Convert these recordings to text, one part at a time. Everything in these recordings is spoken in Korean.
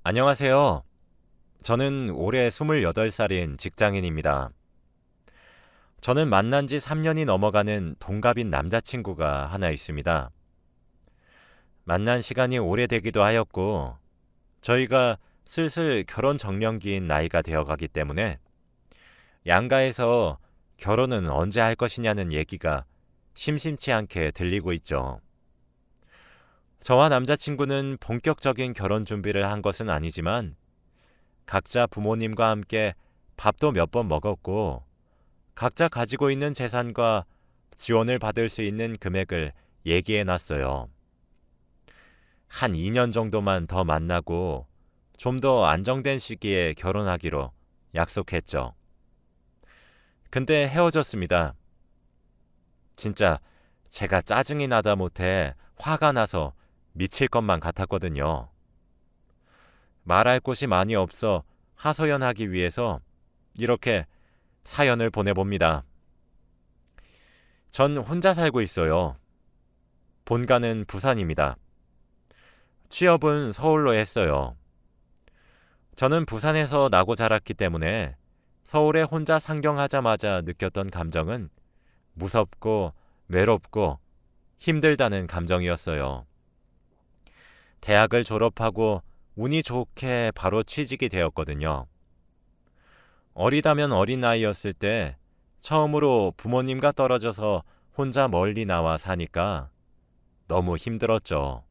안녕하세요. 저는 올해 28살인 직장인입니다. 저는 만난 지 3년이 넘어가는 동갑인 남자친구가 하나 있습니다. 만난 시간이 오래되기도 하였고, 저희가 슬슬 결혼 정년기인 나이가 되어가기 때문에 양가에서 결혼은 언제 할 것이냐는 얘기가 심심치 않게 들리고 있죠. 저와 남자친구는 본격적인 결혼 준비를 한 것은 아니지만 각자 부모님과 함께 밥도 몇 번 먹었고 각자 가지고 있는 재산과 지원을 받을 수 있는 금액을 얘기해 놨어요. 한 2년 정도만 더 만나고 좀 더 안정된 시기에 결혼하기로 약속했죠. 근데 헤어졌습니다. 진짜 제가 짜증이 나다 못해 화가 나서 미칠 것만 같았거든요. 말할 곳이 많이 없어 하소연하기 위해서 이렇게 사연을 보내봅니다. 전 혼자 살고 있어요. 본가는 부산입니다. 취업은 서울로 했어요. 저는 부산에서 나고 자랐기 때문에 서울에 혼자 상경하자마자 느꼈던 감정은 무섭고 외롭고 힘들다는 감정이었어요. 대학을 졸업하고 운이 좋게 바로 취직이 되었거든요. 어리다면 어린 나이였을 때 처음으로 부모님과 떨어져서 혼자 멀리 나와 사니까 너무 힘들었죠.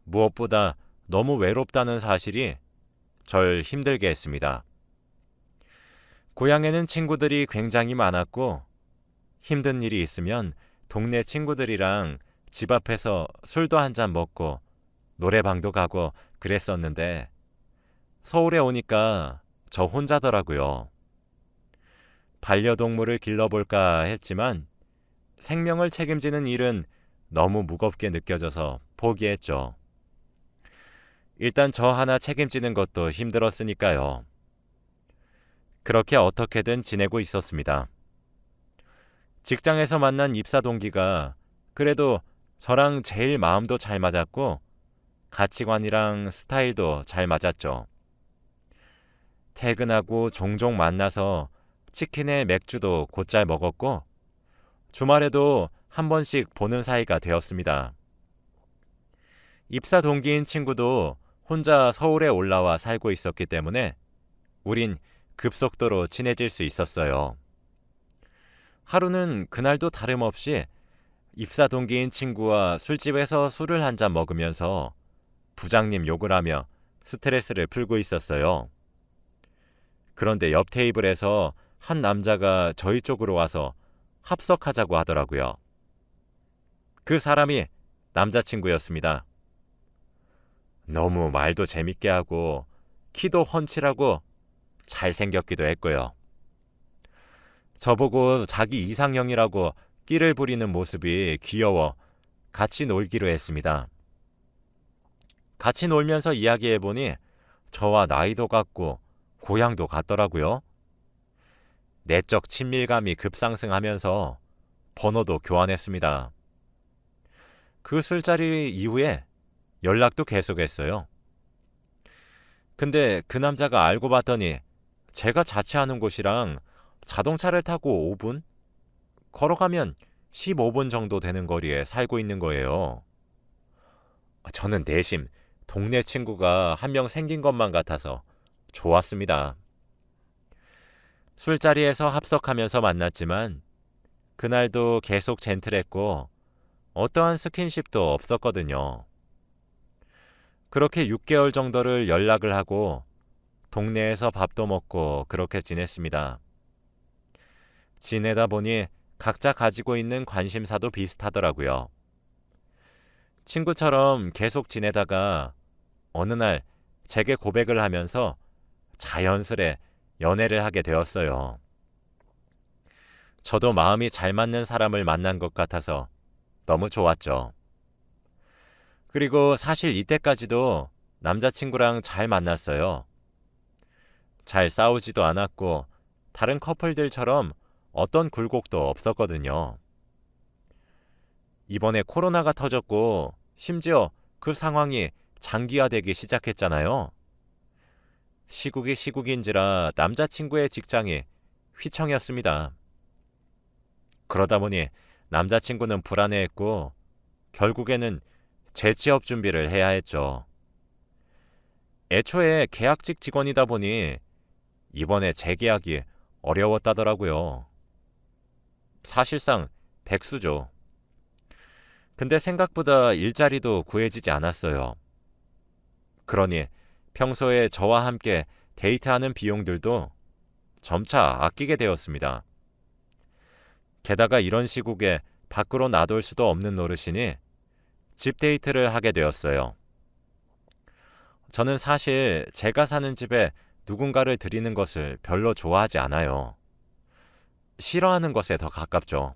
무엇보다 너무 외롭다는 사실이 절 힘들게 했습니다. 고향에는 친구들이 굉장히 많았고 힘든 일이 있으면 동네 친구들이랑 집 앞에서 술도 한잔 먹고 노래방도 가고 그랬었는데 서울에 오니까 저 혼자더라고요. 반려동물을 길러볼까 했지만 생명을 책임지는 일은 너무 무겁게 느껴져서 포기했죠. 일단 저 하나 책임지는 것도 힘들었으니까요. 그렇게 어떻게든 지내고 있었습니다. 직장에서 만난 입사 동기가 그래도 저랑 제일 마음도 잘 맞았고 가치관이랑 스타일도 잘 맞았죠. 퇴근하고 종종 만나서 치킨에 맥주도 곧잘 먹었고 주말에도 한 번씩 보는 사이가 되었습니다. 입사 동기인 친구도 혼자 서울에 올라와 살고 있었기 때문에 우린 급속도로 친해질 수 있었어요. 하루는 그날도 다름없이 입사 동기인 친구와 술집에서 술을 한잔 먹으면서 부장님 욕을 하며 스트레스를 풀고 있었어요. 그런데 옆 테이블에서 한 남자가 저희 쪽으로 와서 합석하자고 하더라고요. 그 사람이 남자친구였습니다. 너무 말도 재밌게 하고 키도 훤칠하고 잘생겼기도 했고요. 저보고 자기 이상형이라고 끼를 부리는 모습이 귀여워 같이 놀기로 했습니다. 같이 놀면서 이야기해보니 저와 나이도 같고 고향도 같더라고요. 내적 친밀감이 급상승하면서 번호도 교환했습니다. 그 술자리 이후에 연락도 계속했어요. 근데 그 남자가 알고 봤더니 제가 자취하는 곳이랑 자동차를 타고 5분? 걸어가면 15분 정도 되는 거리에 살고 있는 거예요. 저는 내심 동네 친구가 한 명 생긴 것만 같아서 좋았습니다. 술자리에서 합석하면서 만났지만 그날도 계속 젠틀했고 어떠한 스킨십도 없었거든요. 그렇게 6개월 정도를 연락을 하고 동네에서 밥도 먹고 그렇게 지냈습니다. 지내다 보니 각자 가지고 있는 관심사도 비슷하더라고요. 친구처럼 계속 지내다가 어느 날 제게 고백을 하면서 자연스레 연애를 하게 되었어요. 저도 마음이 잘 맞는 사람을 만난 것 같아서 너무 좋았죠. 그리고 사실 이때까지도 남자친구랑 잘 만났어요. 잘 싸우지도 않았고 다른 커플들처럼 어떤 굴곡도 없었거든요. 이번에 코로나가 터졌고 심지어 그 상황이 장기화되기 시작했잖아요. 시국이 시국인지라 남자친구의 직장이 휘청이었습니다. 그러다 보니 남자친구는 불안해했고 결국에는 재취업 준비를 해야 했죠. 애초에 계약직 직원이다 보니 이번에 재계약이 어려웠다더라고요. 사실상 백수죠. 근데 생각보다 일자리도 구해지지 않았어요. 그러니 평소에 저와 함께 데이트하는 비용들도 점차 아끼게 되었습니다. 게다가 이런 시국에 밖으로 나돌 수도 없는 노릇이니 집 데이트를 하게 되었어요. 저는 사실 제가 사는 집에 누군가를 들이는 것을 별로 좋아하지 않아요. 싫어하는 것에 더 가깝죠.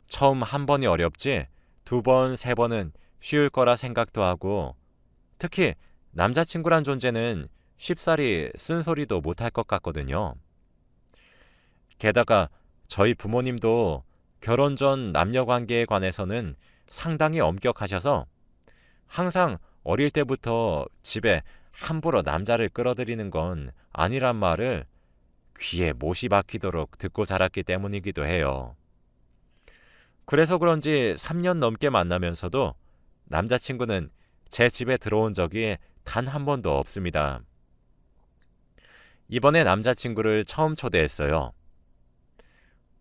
처음 한 번이 어렵지 두 번, 세 번은 쉬울 거라 생각도 하고 특히 남자친구란 존재는 쉽사리 쓴소리도 못할 것 같거든요. 게다가 저희 부모님도 결혼 전 남녀 관계에 관해서는 상당히 엄격하셔서 항상 어릴 때부터 집에 함부로 남자를 끌어들이는 건 아니란 말을 귀에 못이 박히도록 듣고 자랐기 때문이기도 해요. 그래서 그런지 3년 넘게 만나면서도 남자친구는 제 집에 들어온 적이 단 한 번도 없습니다. 이번에 남자친구를 처음 초대했어요.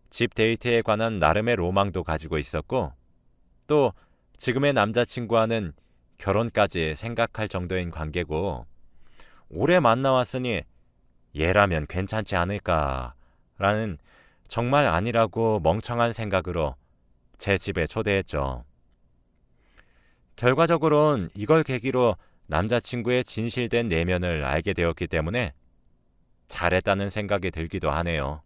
집 데이트에 관한 나름의 로망도 가지고 있었고 또 지금의 남자친구와는 결혼까지 생각할 정도인 관계고 오래 만나왔으니 얘라면 괜찮지 않을까라는 정말 아니라고 멍청한 생각으로 제 집에 초대했죠. 결과적으론 이걸 계기로 남자친구의 진실된 내면을 알게 되었기 때문에 잘했다는 생각이 들기도 하네요.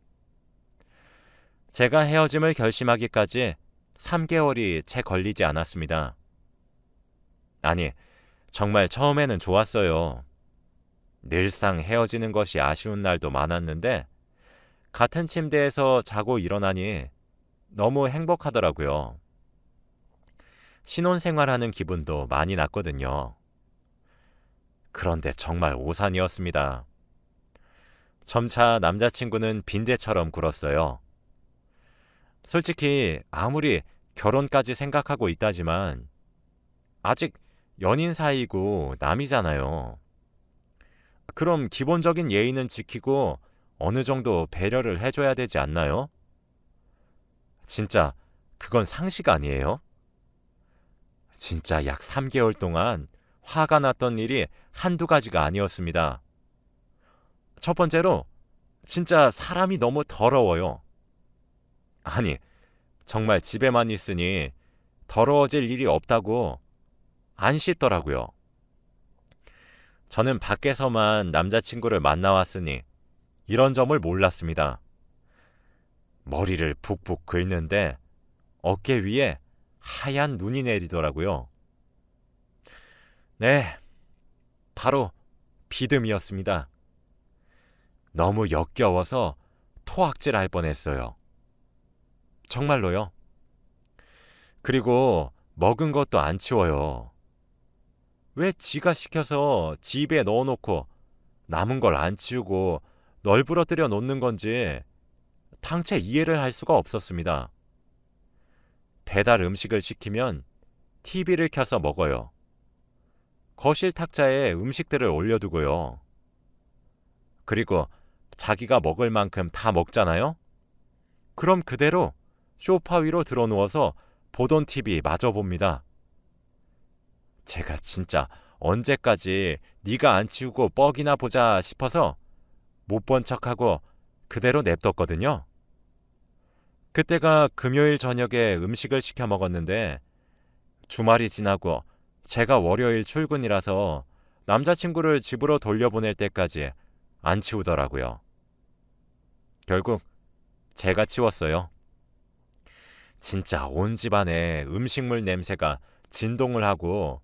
제가 헤어짐을 결심하기까지 3개월이 채 걸리지 않았습니다. 아니, 정말 처음에는 좋았어요. 늘상 헤어지는 것이 아쉬운 날도 많았는데 같은 침대에서 자고 일어나니 너무 행복하더라고요. 신혼생활하는 기분도 많이 났거든요. 그런데 정말 오산이었습니다. 점차 남자친구는 빈대처럼 굴었어요. 솔직히 아무리 결혼까지 생각하고 있다지만 아직 연인 사이고 남이잖아요. 그럼 기본적인 예의는 지키고 어느 정도 배려를 해줘야 되지 않나요? 진짜 그건 상식 아니에요? 진짜 약 3개월 동안 화가 났던 일이 한두 가지가 아니었습니다. 첫 번째로 진짜 사람이 너무 더러워요. 아니, 정말 집에만 있으니 더러워질 일이 없다고 안 씻더라고요. 저는 밖에서만 남자친구를 만나왔으니 이런 점을 몰랐습니다. 머리를 푹푹 긁는데 어깨 위에 하얀 눈이 내리더라고요. 네, 바로 비듬이었습니다. 너무 역겨워서 토악질 할 뻔했어요. 정말로요. 그리고 먹은 것도 안 치워요. 왜 지가 시켜서 지 입에 넣어놓고 남은 걸 안 치우고 널브러뜨려 놓는 건지 당최 이해를 할 수가 없었습니다. 배달 음식을 시키면 TV를 켜서 먹어요. 거실 탁자에 음식들을 올려두고요. 그리고 자기가 먹을 만큼 다 먹잖아요? 그럼 그대로 소파 위로 들어누워서 보던 TV 마저 봅니다. 제가 진짜 언제까지 네가 안 치우고 뻑이나 보자 싶어서 못 본 척하고 그대로 냅뒀거든요. 그때가 금요일 저녁에 음식을 시켜 먹었는데 주말이 지나고 제가 월요일 출근이라서 남자친구를 집으로 돌려보낼 때까지 안 치우더라고요. 결국 제가 치웠어요. 진짜 온 집안에 음식물 냄새가 진동을 하고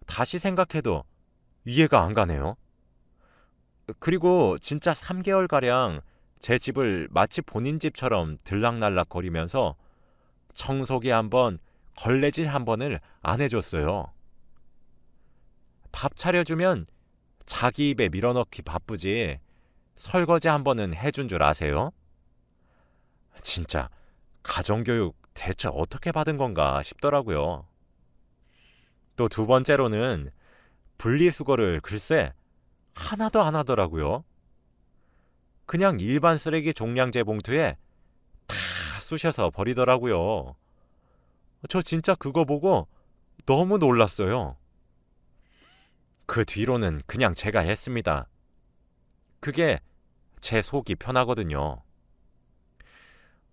다시 생각해도 이해가 안 가네요. 그리고 진짜 3개월가량 제 집을 마치 본인 집처럼 들락날락 거리면서 청소기 한 번, 걸레질 한 번을 안 해줬어요. 밥 차려주면 자기 입에 밀어넣기 바쁘지 설거지 한 번은 해준 줄 아세요? 진짜 가정교육 대체 어떻게 받은 건가 싶더라고요. 또 두 번째로는 분리수거를 글쎄 하나도 안 하더라고요. 그냥 일반 쓰레기 종량제 봉투에 다 쑤셔서 버리더라고요. 저 진짜 그거 보고 너무 놀랐어요. 그 뒤로는 그냥 제가 했습니다. 그게 제 속이 편하거든요.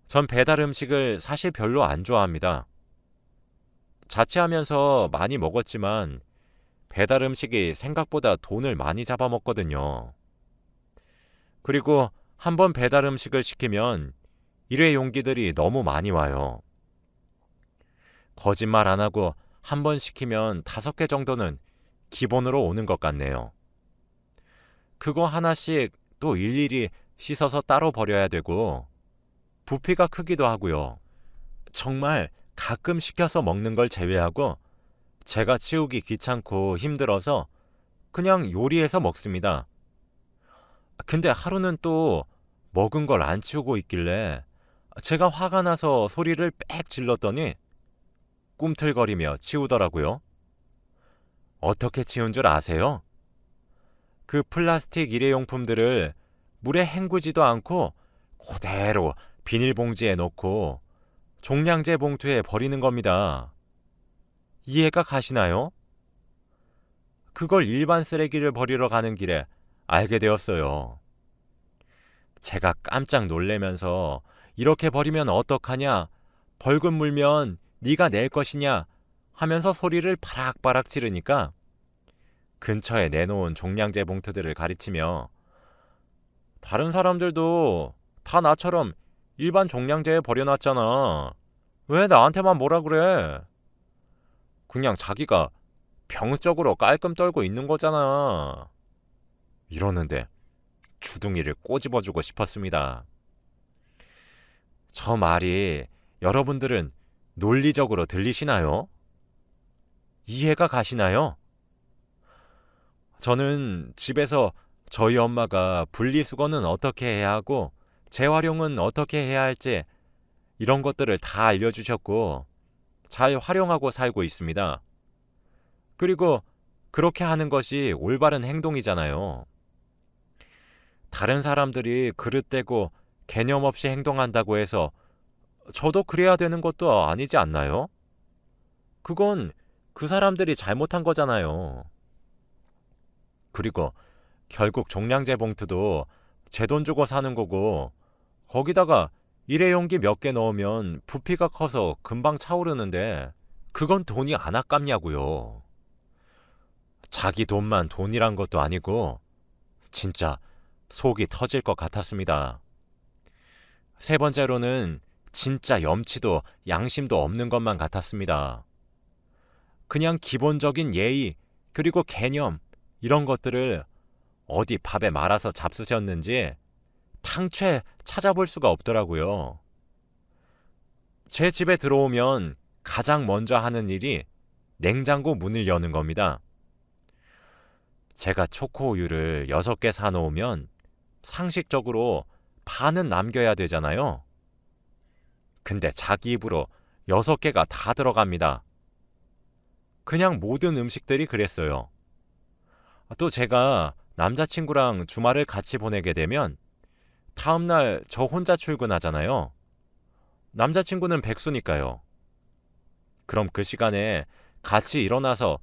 전 배달 음식을 사실 별로 안 좋아합니다. 자취하면서 많이 먹었지만 배달 음식이 생각보다 돈을 많이 잡아먹거든요. 그리고 한번 배달 음식을 시키면 일회용기들이 너무 많이 와요. 거짓말 안 하고 한 번 시키면 5개 정도는 기본으로 오는 것 같네요. 그거 하나씩 또 일일이 씻어서 따로 버려야 되고 부피가 크기도 하고요. 정말 가끔 시켜서 먹는 걸 제외하고 제가 치우기 귀찮고 힘들어서 그냥 요리해서 먹습니다. 근데 하루는 또 먹은 걸 안 치우고 있길래 제가 화가 나서 소리를 빽 질렀더니 꿈틀거리며 치우더라고요. 어떻게 치운 줄 아세요? 그 플라스틱 일회용품들을 물에 헹구지도 않고 그대로 비닐봉지에 넣고 종량제 봉투에 버리는 겁니다. 이해가 가시나요? 그걸 일반 쓰레기를 버리러 가는 길에 알게 되었어요. 제가 깜짝 놀래면서 이렇게 버리면 어떡하냐? 벌금 물면 네가 낼 것이냐? 하면서 소리를 바락바락 지르니까 근처에 내놓은 종량제 봉투들을 가리치며 다른 사람들도 다 나처럼 일반 종량제에 버려놨잖아. 왜 나한테만 뭐라 그래? 그냥 자기가 병적으로 깔끔 떨고 있는 거잖아. 이러는데 주둥이를 꼬집어주고 싶었습니다. 저 말이 여러분들은 논리적으로 들리시나요? 이해가 가시나요? 저는 집에서 저희 엄마가 분리수거는 어떻게 해야 하고 재활용은 어떻게 해야 할지 이런 것들을 다 알려주셨고 잘 활용하고 살고 있습니다. 그리고 그렇게 하는 것이 올바른 행동이잖아요. 다른 사람들이 그릇 떼고 개념 없이 행동한다고 해서 저도 그래야 되는 것도 아니지 않나요? 그건 그 사람들이 잘못한 거잖아요. 그리고 결국 종량제 봉투도 제 돈 주고 사는 거고 거기다가 일회용기 몇 개 넣으면 부피가 커서 금방 차오르는데 그건 돈이 안 아깝냐고요. 자기 돈만 돈이란 것도 아니고 진짜 속이 터질 것 같았습니다. 세 번째로는 진짜 염치도 양심도 없는 것만 같았습니다. 그냥 기본적인 예의 그리고 개념 이런 것들을 어디 밥에 말아서 잡수셨는지 탕채 찾아볼 수가 없더라고요. 제 집에 들어오면 가장 먼저 하는 일이 냉장고 문을 여는 겁니다. 제가 초코우유를 6개 사놓으면 상식적으로 반은 남겨야 되잖아요. 근데 자기 입으로 6개가 다 들어갑니다. 그냥 모든 음식들이 그랬어요. 또 제가 남자친구랑 주말을 같이 보내게 되면 다음날 저 혼자 출근하잖아요. 남자친구는 백수니까요. 그럼 그 시간에 같이 일어나서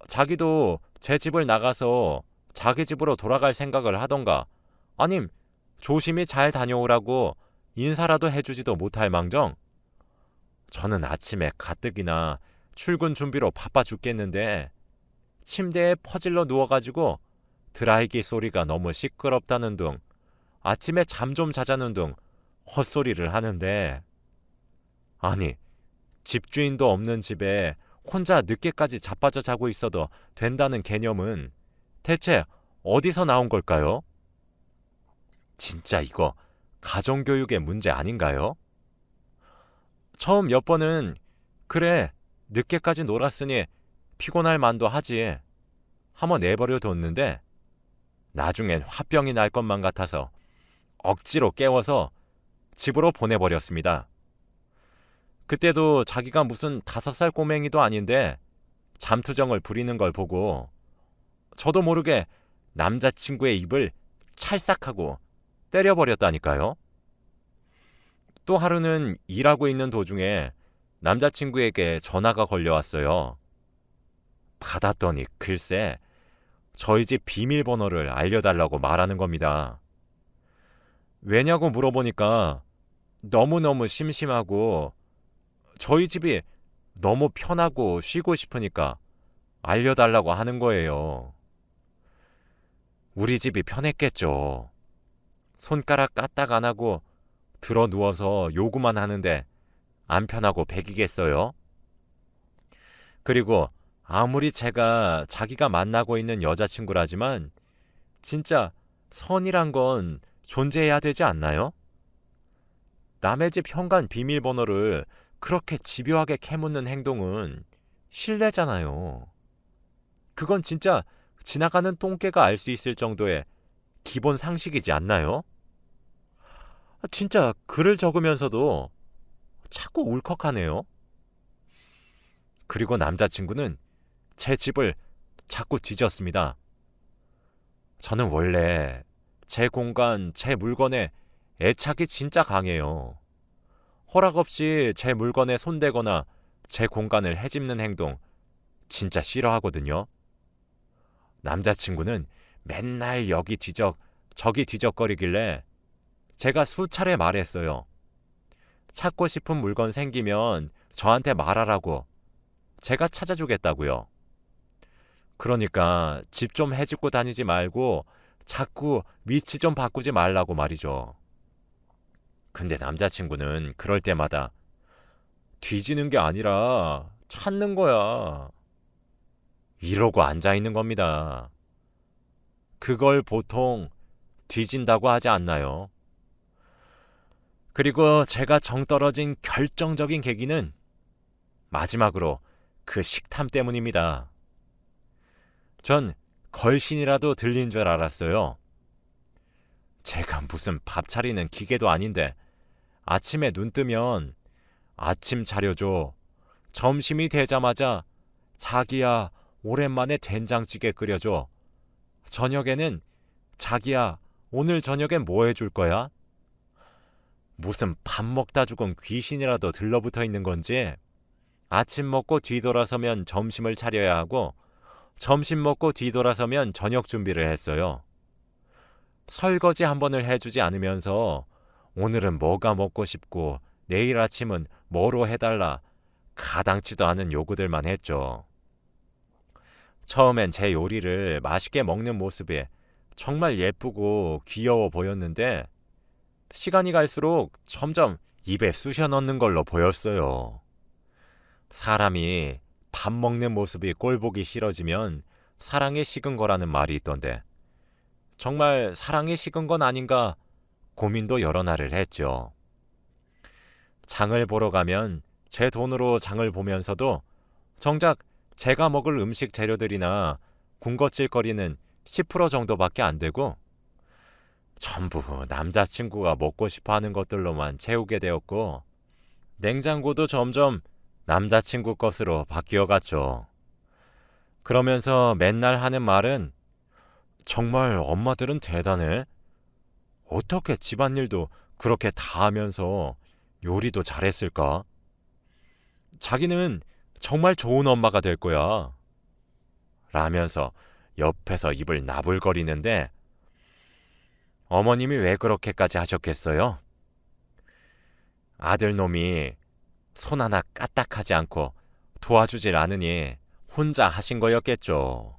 자기도 제 집을 나가서 자기 집으로 돌아갈 생각을 하던가 아님 조심히 잘 다녀오라고 인사라도 해주지도 못할 망정 저는 아침에 가뜩이나 출근 준비로 바빠 죽겠는데 침대에 퍼질러 누워가지고 드라이기 소리가 너무 시끄럽다는 둥 아침에 잠 좀 자자는 둥 헛소리를 하는데 아니 집주인도 없는 집에 혼자 늦게까지 자빠져 자고 있어도 된다는 개념은 대체 어디서 나온 걸까요? 진짜 이거 가정교육의 문제 아닌가요? 처음 몇 번은 그래 늦게까지 놀았으니 피곤할 만도 하지. 한번 내버려 뒀는데 나중엔 화병이 날 것만 같아서 억지로 깨워서 집으로 보내버렸습니다. 그때도 자기가 무슨 5살 꼬맹이도 아닌데 잠투정을 부리는 걸 보고 저도 모르게 남자친구의 입을 찰싹하고 때려버렸다니까요. 또 하루는 일하고 있는 도중에 남자친구에게 전화가 걸려왔어요. 받았더니 글쎄 저희 집 비밀번호를 알려달라고 말하는 겁니다. 왜냐고 물어보니까 너무너무 심심하고 저희 집이 너무 편하고 쉬고 싶으니까 알려달라고 하는 거예요. 우리 집이 편했겠죠. 손가락 까딱 안 하고 들어 누워서 요구만 하는데 안 편하고 백이겠어요? 그리고 아무리 제가 자기가 만나고 있는 여자친구라지만 진짜 선이란 건 존재해야 되지 않나요? 남의 집 현관 비밀번호를 그렇게 집요하게 캐묻는 행동은 실례잖아요. 그건 진짜 지나가는 똥개가 알 수 있을 정도의 기본 상식이지 않나요? 진짜 글을 적으면서도 자꾸 울컥하네요. 그리고 남자친구는 제 집을 자꾸 뒤졌습니다. 저는 원래 제 공간, 제 물건에 애착이 진짜 강해요. 허락 없이 제 물건에 손대거나 제 공간을 헤집는 행동 진짜 싫어하거든요. 남자친구는 맨날 여기 뒤적 저기 뒤적거리길래 제가 수차례 말했어요. 찾고 싶은 물건 생기면 저한테 말하라고. 제가 찾아주겠다고요. 그러니까 집 좀 헤집고 다니지 말고 자꾸 위치 좀 바꾸지 말라고 말이죠. 근데 남자친구는 그럴 때마다 뒤지는 게 아니라 찾는 거야. 이러고 앉아있는 겁니다. 그걸 보통 뒤진다고 하지 않나요? 그리고 제가 정 떨어진 결정적인 계기는 마지막으로 그 식탐 때문입니다. 전 걸신이라도 들린 줄 알았어요. 제가 무슨 밥 차리는 기계도 아닌데 아침에 눈 뜨면 아침 차려줘. 점심이 되자마자 자기야 오랜만에 된장찌개 끓여줘. 저녁에는 자기야 오늘 저녁엔 뭐 해줄 거야? 무슨 밥 먹다 죽은 귀신이라도 들러붙어 있는 건지 아침 먹고 뒤돌아서면 점심을 차려야 하고 점심 먹고 뒤돌아서면 저녁 준비를 했어요. 설거지 한 번을 해주지 않으면서 오늘은 뭐가 먹고 싶고 내일 아침은 뭐로 해달라 가당치도 않은 요구들만 했죠. 처음엔 제 요리를 맛있게 먹는 모습이 정말 예쁘고 귀여워 보였는데 시간이 갈수록 점점 입에 쑤셔 넣는 걸로 보였어요. 사람이 밥 먹는 모습이 꼴보기 싫어지면 사랑에 식은 거라는 말이 있던데 정말 사랑에 식은 건 아닌가 고민도 여러 날을 했죠. 장을 보러 가면 제 돈으로 장을 보면서도 정작 제가 먹을 음식 재료들이나 군것질거리는 10% 정도밖에 안 되고 전부 남자친구가 먹고 싶어하는 것들로만 채우게 되었고 냉장고도 점점 남자친구 것으로 바뀌어갔죠. 그러면서 맨날 하는 말은 정말 엄마들은 대단해. 어떻게 집안일도 그렇게 다 하면서 요리도 잘했을까? 자기는 정말 좋은 엄마가 될 거야. 라면서 옆에서 입을 나불거리는데 어머님이 왜 그렇게까지 하셨겠어요? 아들놈이 손 하나 까딱하지 않고 도와주질 않으니 혼자 하신 거였겠죠.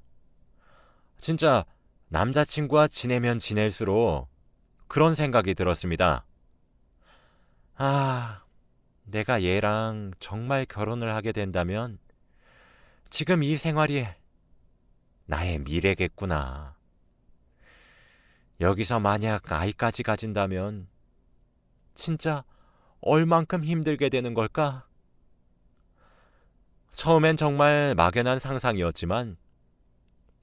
진짜 남자친구와 지내면 지낼수록 그런 생각이 들었습니다. 아, 내가 얘랑 정말 결혼을 하게 된다면 지금 이 생활이 나의 미래겠구나. 여기서 만약 아이까지 가진다면 진짜 얼만큼 힘들게 되는 걸까? 처음엔 정말 막연한 상상이었지만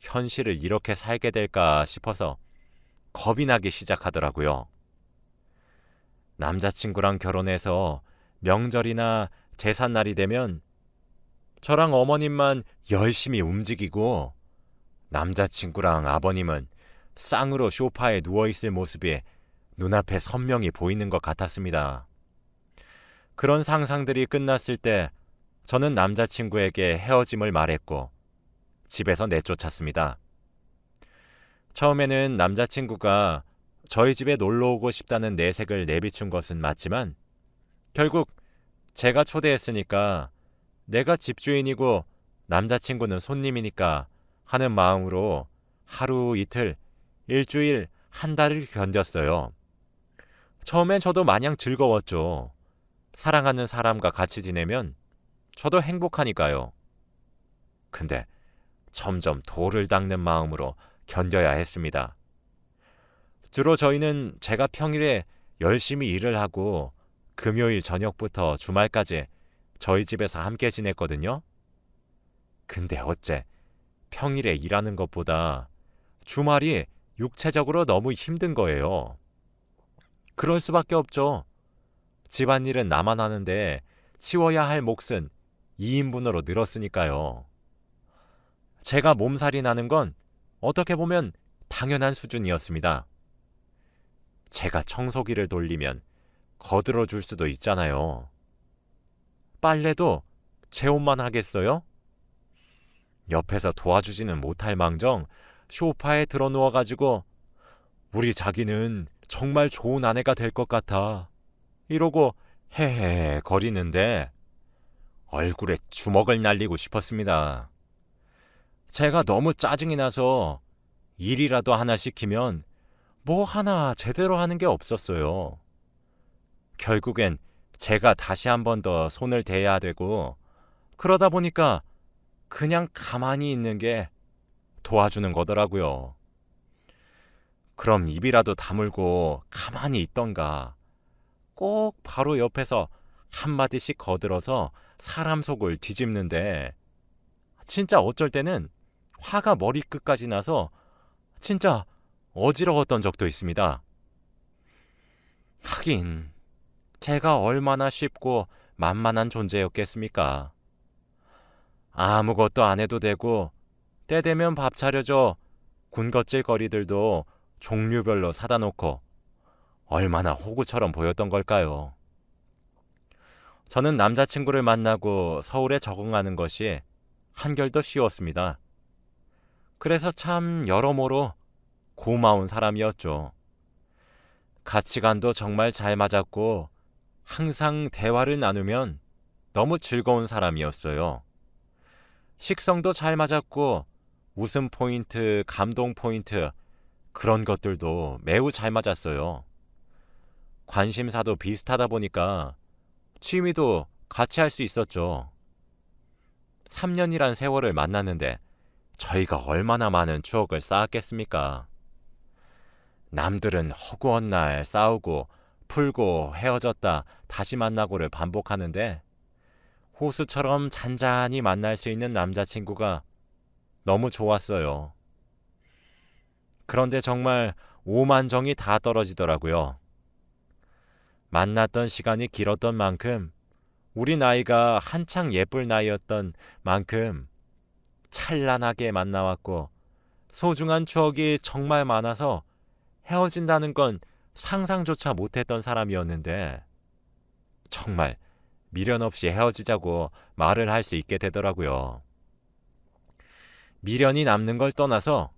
현실을 이렇게 살게 될까 싶어서 겁이 나기 시작하더라고요. 남자친구랑 결혼해서 명절이나 제삿날이 되면 저랑 어머님만 열심히 움직이고 남자친구랑 아버님은 쌍으로 소파에 누워있을 모습이 눈앞에 선명히 보이는 것 같았습니다. 그런 상상들이 끝났을 때 저는 남자친구에게 헤어짐을 말했고 집에서 내쫓았습니다. 처음에는 남자친구가 저희 집에 놀러 오고 싶다는 내색을 내비춘 것은 맞지만 결국 제가 초대했으니까 내가 집주인이고 남자친구는 손님이니까 하는 마음으로 하루 이틀, 일주일, 한 달을 견뎠어요. 처음엔 저도 마냥 즐거웠죠. 사랑하는 사람과 같이 지내면 저도 행복하니까요. 근데 점점 돌을 닦는 마음으로 견뎌야 했습니다. 주로 저희는 제가 평일에 열심히 일을 하고 금요일 저녁부터 주말까지 저희 집에서 함께 지냈거든요. 근데 어째 평일에 일하는 것보다 주말이 육체적으로 너무 힘든 거예요. 그럴 수밖에 없죠. 집안일은 나만 하는데 치워야 할 몫은 2인분으로 늘었으니까요. 제가 몸살이 나는 건 어떻게 보면 당연한 수준이었습니다. 제가 청소기를 돌리면 거들어 줄 수도 있잖아요. 빨래도 제 옷만 하겠어요? 옆에서 도와주지는 못할 망정 소파에 들어 누워가지고 우리 자기는 정말 좋은 아내가 될 것 같아 이러고 헤헤 거리는데 얼굴에 주먹을 날리고 싶었습니다. 제가 너무 짜증이 나서 일이라도 하나 시키면 뭐 하나 제대로 하는 게 없었어요. 결국엔 제가 다시 한 번 더 손을 대야 되고 그러다 보니까 그냥 가만히 있는 게 도와주는 거더라고요. 그럼 입이라도 다물고 가만히 있던가 꼭 바로 옆에서 한마디씩 거들어서 사람 속을 뒤집는데 진짜 어쩔 때는 화가 머리끝까지 나서 진짜 어지러웠던 적도 있습니다. 하긴 제가 얼마나 쉽고 만만한 존재였겠습니까? 아무것도 안 해도 되고 때 되면 밥 차려줘 군것질거리들도 종류별로 사다 놓고 얼마나 호구처럼 보였던 걸까요? 저는 남자친구를 만나고 서울에 적응하는 것이 한결 더 쉬웠습니다. 그래서 참 여러모로 고마운 사람이었죠. 가치관도 정말 잘 맞았고 항상 대화를 나누면 너무 즐거운 사람이었어요. 식성도 잘 맞았고 웃음 포인트, 감동 포인트 그런 것들도 매우 잘 맞았어요. 관심사도 비슷하다 보니까 취미도 같이 할 수 있었죠. 3년이란 세월을 만났는데 저희가 얼마나 많은 추억을 쌓았겠습니까? 남들은 허구한 날 싸우고 풀고 헤어졌다 다시 만나고를 반복하는데 호수처럼 잔잔히 만날 수 있는 남자친구가 너무 좋았어요. 그런데 정말 오만정이 다 떨어지더라고요. 만났던 시간이 길었던 만큼 우리 나이가 한창 예쁠 나이였던 만큼 찬란하게 만나왔고 소중한 추억이 정말 많아서 헤어진다는 건 상상조차 못했던 사람이었는데 정말 미련 없이 헤어지자고 말을 할 수 있게 되더라고요. 미련이 남는 걸 떠나서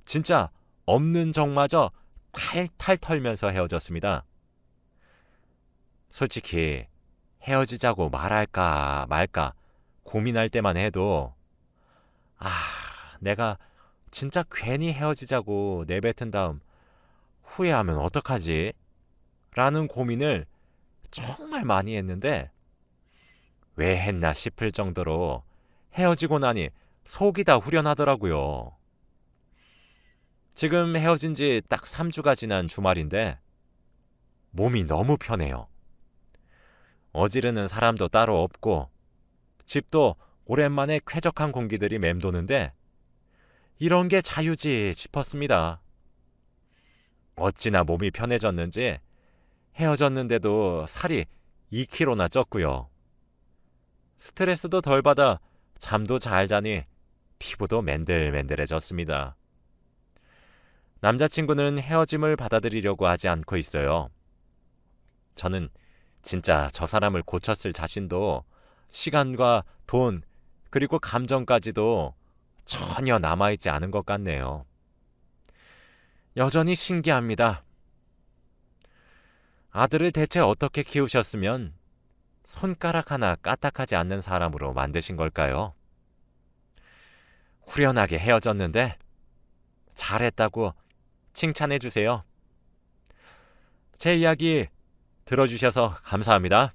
진짜 없는 정마저 탈탈 털면서 헤어졌습니다. 솔직히 헤어지자고 말할까 말까 고민할 때만 해도 내가 진짜 괜히 헤어지자고 내뱉은 다음 후회하면 어떡하지? 라는 고민을 정말 많이 했는데 왜 했나 싶을 정도로 헤어지고 나니 속이 다 후련하더라고요. 지금 헤어진 지 딱 3주가 지난 주말인데 몸이 너무 편해요. 어지르는 사람도 따로 없고 집도 오랜만에 쾌적한 공기들이 맴도는데 이런 게 자유지 싶었습니다. 어찌나 몸이 편해졌는지 헤어졌는데도 살이 2kg나 쪘고요. 스트레스도 덜 받아 잠도 잘 자니 피부도 맨들맨들해졌습니다. 남자친구는 헤어짐을 받아들이려고 하지 않고 있어요. 저는 진짜 저 사람을 고쳤을 자신도 시간과 돈 그리고 감정까지도 전혀 남아있지 않은 것 같네요. 여전히 신기합니다. 아들을 대체 어떻게 키우셨으면 손가락 하나 까딱하지 않는 사람으로 만드신 걸까요? 후련하게 헤어졌는데 잘했다고 칭찬해 주세요. 제 이야기 들어주셔서 감사합니다.